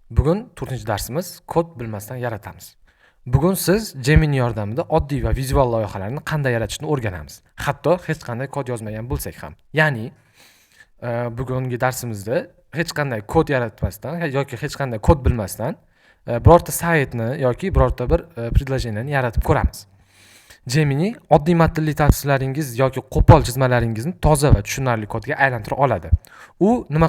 Bugun 4-darsimiz kod bilmasdan yaratamiz. Bugun siz Gemini yordamida oddiy va vizual loyihalarni qanday yaratishni o'rganamiz. Hatto hech qanday kod yozmagan bo'lsak ham. Ya'ni bugungi darsimizda hech qanday kod yaratmasdan yoki hech qanday kod bilmasdan birorta saytni yoki birorta bir предложениeni yaratib ko'ramiz. Gemini oddiy matnli tavsiyalaringiz yoki qo'pol chizmalaringizni toza va tushunarli kodga aylantira oladi. U nima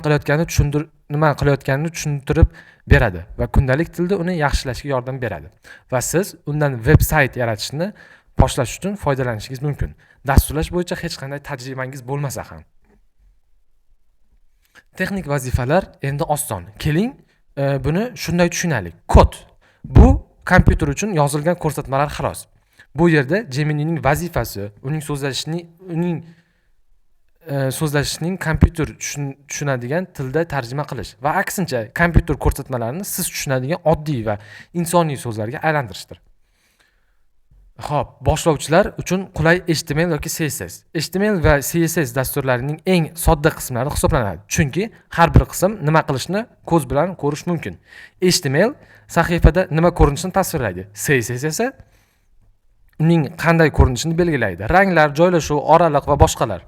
qilayotganini tushuntirib beradi va kundalik tilda uni yaxshilashga yordam beradi. Va siz undan veb-sayt yaratishni boshlash uchun foydalanishingiz mumkin. Dasturlash bo'yicha hech qanday tajribangiz bo'lmasa ham. Texnik vazifalar endi oson. Keling, buni shunday tushunaylik. Kod bu kompyuter uchun yozilgan ko'rsatmalar xolos. Bu yerda Geminining vazifasi uning so'zlashishining kompyuter tushunadigan tilda tarjima qilish va aksincha kompyuter ko'rsatmalarini siz tushunadigan oddiy va insoniy so'zlarga aylantirishdir. Xo'p, boshlovchilar uchun qulay HTML yoki CSS. HTML va CSS dasturlarining eng sodda qismlari hisoblanadi. Chunki har bir qism nima qilishni ko'z bilan ko'rish mumkin. HTML sahifada nima ko'rinishini tasvirlaydi. CSS esa uning qanday ko'rinishini belgilaydi. Ranglar, joylashuv, oraliq va boshqalar.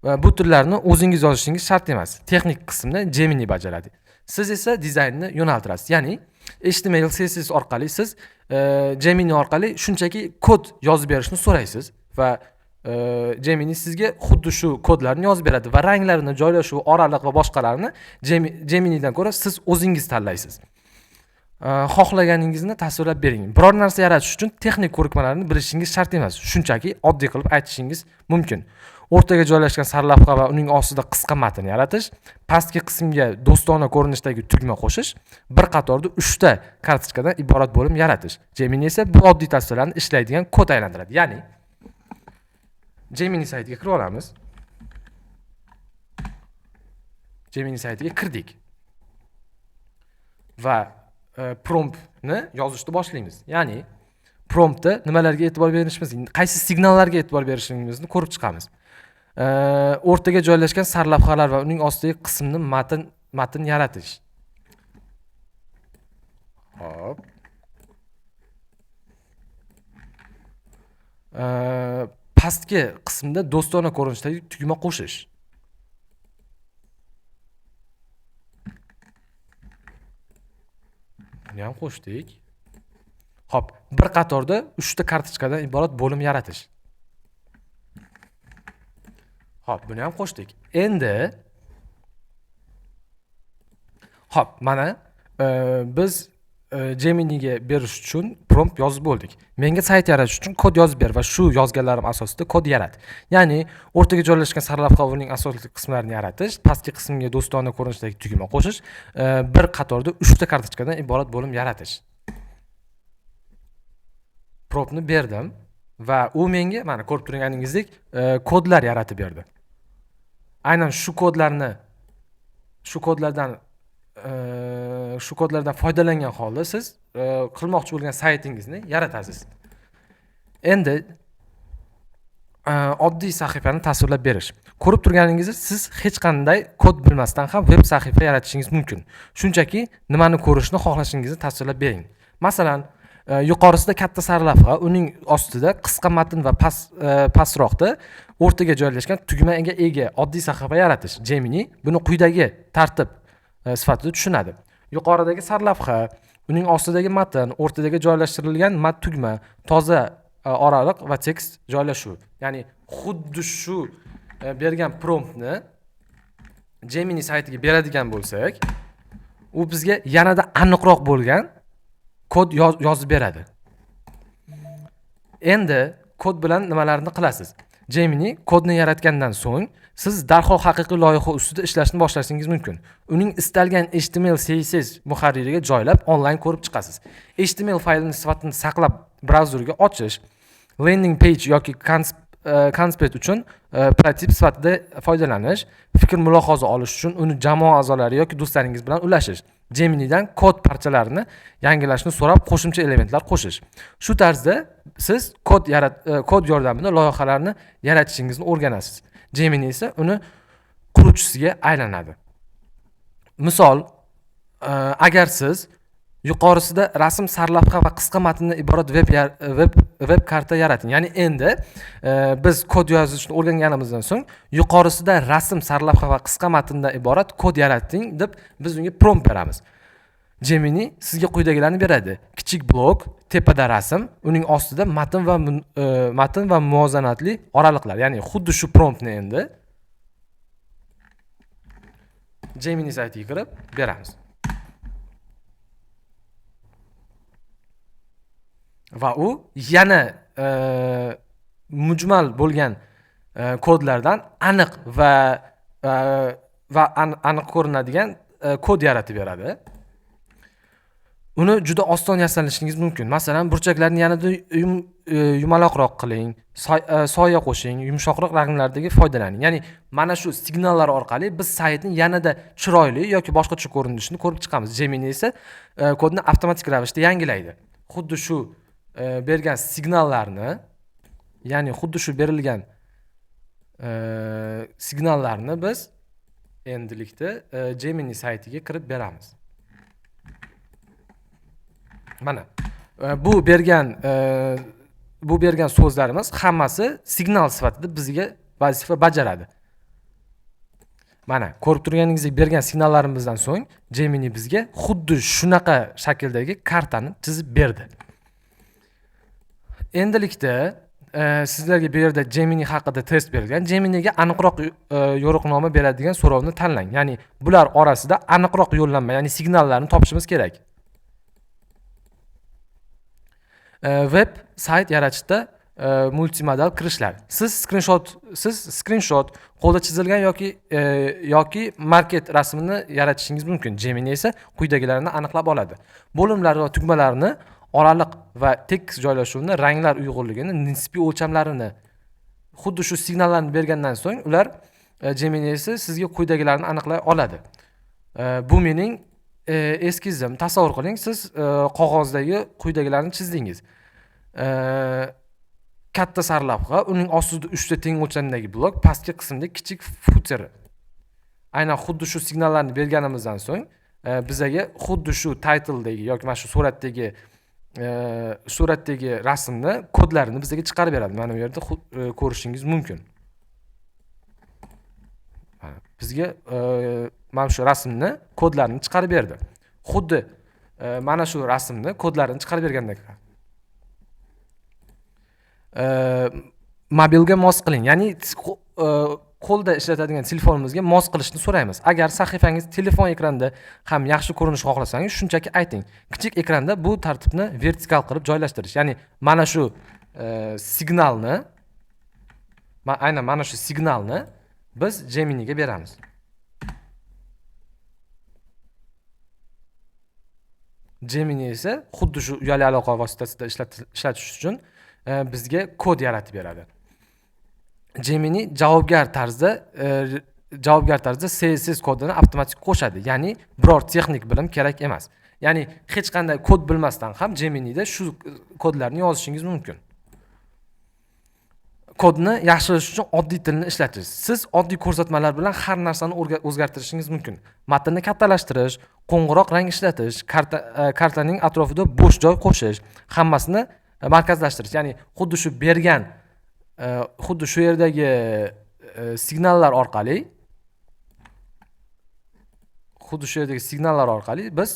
Va bu tillarni o'zingiz yozishingiz shart emas. Texnik qismni Gemini bajaradi. Siz esa dizaynni yo'naltirasiz. Ya'ni HTML, CSS orqali siz Gemini orqali shunchaki kod yozib berishni so'raysiz va Gemini sizga xuddi shu kodlarni yozib beradi va ranglarini, joylashuv, oraliq va boshqalarni Geminidan ko'ra siz o'zingiz tanlaysiz. Xohlaganingizni tasvirlab bering. Biror narsa yaratish uchun texnik ko'rikmalarni bilishingiz shart emas. Shunchaki oddiy qilib aytishingiz mumkin. O'rtaga joylashgan sarlavha va uning ostida qisqa matn yaratish, pastki qismga do'stona ko'rinishdagi tugma qo'shish, bir qatorda 3 ta kartochkadan iborat bo'lim yaratish. Gemini esa bu oddiy tasvirlarni ishlaydigan kod aylantiradi. Ya'ni Gemini saytiga kirib olamiz. Gemini saytiga kirdik. Va promptni yozishni boshlaymiz. Ya'ni promptda nimalarga e'tibor berishimiz, qaysi signallarga e'tibor berishimizni ko'rib chiqamiz. O'rtaga joylashgan sarlavhalar va uning ostidagi qismni matn yaratish. Hop. Pastki qismda do'stona ko'rinishdagi tugma qo'shish. Buni ham qo'shdik. Hop, bir qatorda 3 ta kartochkadan iborat bo'lim yaratish. Hop, buni ham qo'shdik. Endi hop, mana biz Geminiga berish uchun prompt yozib bo'ldik. Menga sayt yaratish uchun kod yozib ber va shu yozganlarim asosida kod yarat. Ya'ni o'rtaga joylashgan sarlavha va uning asosiy qismlarini yaratish, pastki qismga do'stona ko'rinishdagi tugma qo'shish, bir qatorda 3 ta kartochkadan iborat bo'lim yaratish. Promptni berdim va u menga mana ko'rib turganingizdek kodlar yaratib berdi. Aynan shu kodlardan foydalangan holda siz qilmoqchi bo'lgan saytingizni yaratasiz. Endi oddiy sahifani tasvirlab berish. Ko'rib turganingizdek, siz hech qanday kod bilmasdan ham veb sahifa yaratishingiz mumkin. Shunchaki nimani ko'rishni xohlashingizni tasvirlab bering. Masalan, yuqorisida katta sarlavha, uning ostida qisqa matn va pastroqda o'rtaga joylashgan tugmaga ega oddiy sahifa yaratish. Gemini buni quyidagi tartib sifatida tushunadi. Yuqoridagi sarlavha, uning ostidagi matn, o'rtadagi joylashtirilgan tugma, toza oraliq va tekst joylashuv. Ya'ni xuddi shu bergan promptni Gemini saytiga beradigan bo'lsak, u bizga yanada aniqroq bo'lgan kod yozib beradi. Endi kod bilan nimalarni qilasiz? Gemini kodni yaratgandan so'ng siz darhol haqiqiy loyiha ustida ishlashni boshlashingiz mumkin. Uning istalgan HTML, CSS muharririga joylab onlayn ko'rib chiqasiz. HTML faylini sifatini saqlab brauzerga ochish, landing page yoki konspekt uchun prototip sifatida foydalanish, fikr mulohaza olish uchun uni jamoa a'zolari yoki do'stlaringiz bilan ulashish. Geminidan kod parchalarini yangilashni so'rab qo'shimcha elementlar qo'shish. Shu tarzda siz kod yordamida loyihalarni yaratishingizni o'rganasiz. Gemini esa uni quruvchisiga aylanadi. Misol agar siz yuqorisida rasm sarlavha va qisqa matndan iborat web karta yarating. Ya'ni endi biz kod yozishni o'rganganimizdan so'ng yuqorisida rasm sarlavha va qisqa matndan iborat kod yarating deb biz unga prompt beramiz. Gemini sizga quyidagilarni beradi. Kichik blok, tepada rasm, uning ostida matn va muvozanatli oraliqlar. Ya'ni xuddi shu promptni endi Gemini saytiga kirib beramiz. Va u yana mujmal bo'lgan kodlardan aniq va aniq ko'rinadigan kod yaratib beradi. Uni juda oson yasanishingiz mumkin. Masalan, burchaklarni yanada yumaloqroq qiling, soya qo'shing, yumshoqroq ranglardagi foydalaning. Ya'ni mana shu signallar orqali biz saytni yanada chiroyli yoki boshqacha ko'rinishini ko'rib chiqamiz. Gemini esa kodni avtomatik ravishda yangilaydi. Xuddi shu bergan signallarni, ya'ni xuddi shu berilgan signallarni biz endilikda Gemini saytiga kirib beramiz. Mana bu bergan so'zlarimiz hammasi signal sifatida bizga vazifa bajaradi. Mana ko'rib turganingizdek bergan signallarimizdan so'ng Gemini bizga xuddi shunaqa shakldagi kartani chizib berdi. Endilikda sizlarga bu yerda Gemini haqida test berilgan. Geminiga aniqroq yo'riqnoma beradigan so'rovni tanlang. Ya'ni bular orasida aniqroq yo'llanma, ya'ni signallarni topishimiz kerak. Web sayt yaratishda multimodal kirishlar. Siz screenshot qo'lda chizilgan yoki market rasmini yaratishingiz mumkin. Gemini esa quyidagilarni aniqlab oladi. Bo'limlar va tugmalarni oraliq va tekis joylashuvini, ranglar uyg'unligini, nisbiy o'lchamlarini xuddi shu signallarni bergandan so'ng ular Gemini esa sizga quyidagilarni aniqlay oladi. Bu mening eskizim. Tasavvur qiling, siz qog'ozdagi quyidagilarni chizdingiz. Katta sarlavha, uning ostida 3 ta teng o'lchamdagi blok, pastki qismda kichik footer. Aynan xuddi shu signallarni berganimizdan so'ng bizaga xuddi shu titledagi yoki mana shu suratdagi rasmni kodlarini bizga chiqarib beradi. Mana bu yerda ko'rishingiz mumkin. Bizga mana shu rasmni kodlarini chiqarib berdi. Xuddi mana shu rasmni kodlarini chiqarib bergandek. Mobilga mos qiling. Ya'ni qo'lda ishlatadigan telefonimizga mos qilishni so'raymiz. Agar sahifangiz telefon ekranida ham yaxshi ko'rinish xohlasangiz, shunchaki ayting. Kichik ekranda bu tartibni vertikal qilib joylashtirish. Ya'ni mana shu signalni biz Geminiga beramiz. Gemini esa xuddi shu uyali aloqa vositasida ishlatish uchun bizga kod yaratib beradi. Gemini javobgar tarzda CSS kodini avtomatik qo'shadi. Ya'ni biror texnik bilim kerak emas. Ya'ni hech qanday kod bilmasdan ham Geminida shu kodlarni yozishingiz mumkin. Kodni yaxshilash uchun oddiy tilni ishlatish. Siz oddiy ko'rsatmalar bilan har narsani o'zgartirishingiz mumkin. Matnni kattalashtirish, qo'ng'iroq rang ishlatish, kartaning atrofida bo'sh joy qo'shish, hammasini markazlashtirish. Ya'ni xuddi shu yerdagi signallar orqali biz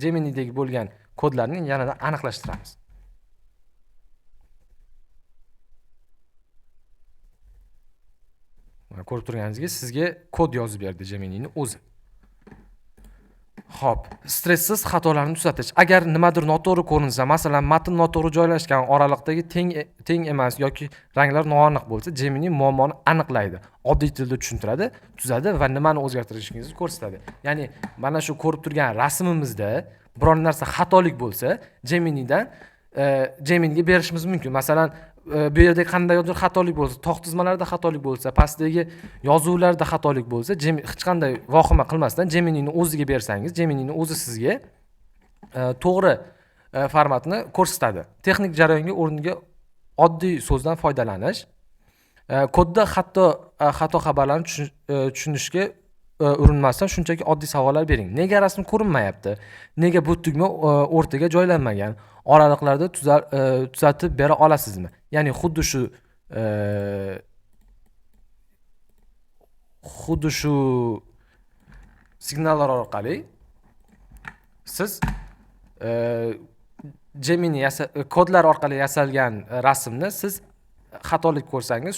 Geminidagi bo'lgan kodlarni yanada aniqlashtiramiz. Ko'rib turganingizdek, sizga kod yozib berdi Geminining o'zi. Xo'p, stresssiz xatolarni tuzatish. Agar nimadir noto'g'ri ko'rinsa, masalan, matn noto'g'ri joylashgan, oraliqdagi teng emas yoki ranglar noaniq bo'lsa, Gemini muammoni aniqlaydi, oddiy tilda tushuntiradi, tuzadi va nimani o'zgartirishingizni ko'rsatadi. Ya'ni mana shu ko'rib turgan rasmimizda biror narsa xatolik bo'lsa, Geminiga berishimiz mumkin. Masalan, bu yerda qandaydir xatolik bo'lsa, tog' tizmalarida xatolik bo'lsa, pastdagi yozuvlarda xatolik bo'lsa, hech qanday vahima qilmasdan Geminining o'ziga bersangiz, Geminining o'zi sizga to'g'ri formatni ko'rsatadi. Texnik jarayonga o'rniga oddiy so'zdan foydalanish, kodda xato xabarlarni tushunishga urinmasdan shunchaki oddiy savollar bering. Nega rasm ko'rinmayapti? Nega bu tugma o'rtaga joylanmagan? Oraliqlarda tuzatib bera olasizmi? Ya'ni xuddi shu signallar orqali siz Gemini kodlar orqali yasalgan rasmni siz xatolik ko'rsangiz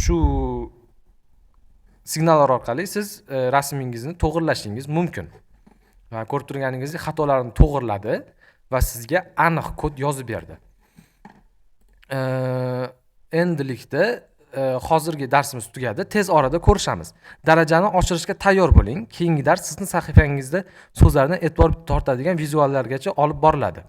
shu signallar orqali siz rasmingizni to'g'irlashingiz mumkin. Va ko'rib turganingizdek xatolarni to'g'irladi va sizga aniq kod yozib berdi. Endilikda hozirgi darsimiz tugadi. Tez orada ko'rishamiz. Darajani oshirishga tayyor bo'ling. Keyingi dars sizning sahifangizda so'zlarni e'tibor tortadigan vizuallargacha olib boriladi.